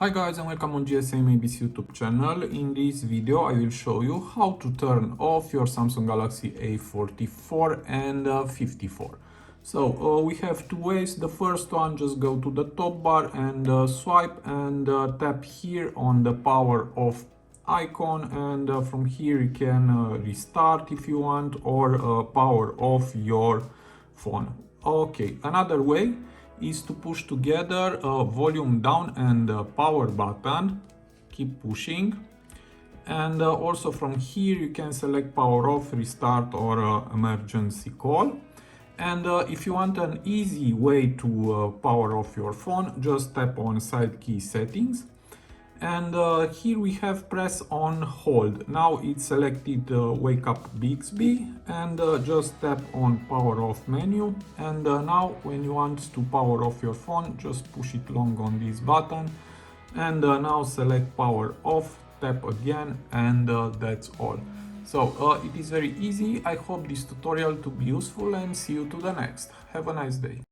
Hi guys and welcome on GSM-ABC YouTube channel. In this video I will show you how to turn off your Samsung Galaxy A44 and 54. So we have two ways. The first one, just go to the top bar and swipe and tap here on the power off icon, and from here you can restart if you want, or power off your phone. Okay, another way is to push together volume down and power button. Keep pushing, and also from here you can select power off, restart, or emergency call. And if you want an easy way to power off your phone, just tap on side key settings, and here we have press on hold. Now it's selected wake up Bixby, and just tap on power off menu, and now when you want to power off your phone, just push it long on this button, and now select power off, tap again, and that's all. So it is very easy. I hope this tutorial to be useful, and see you to the next. Have a nice day.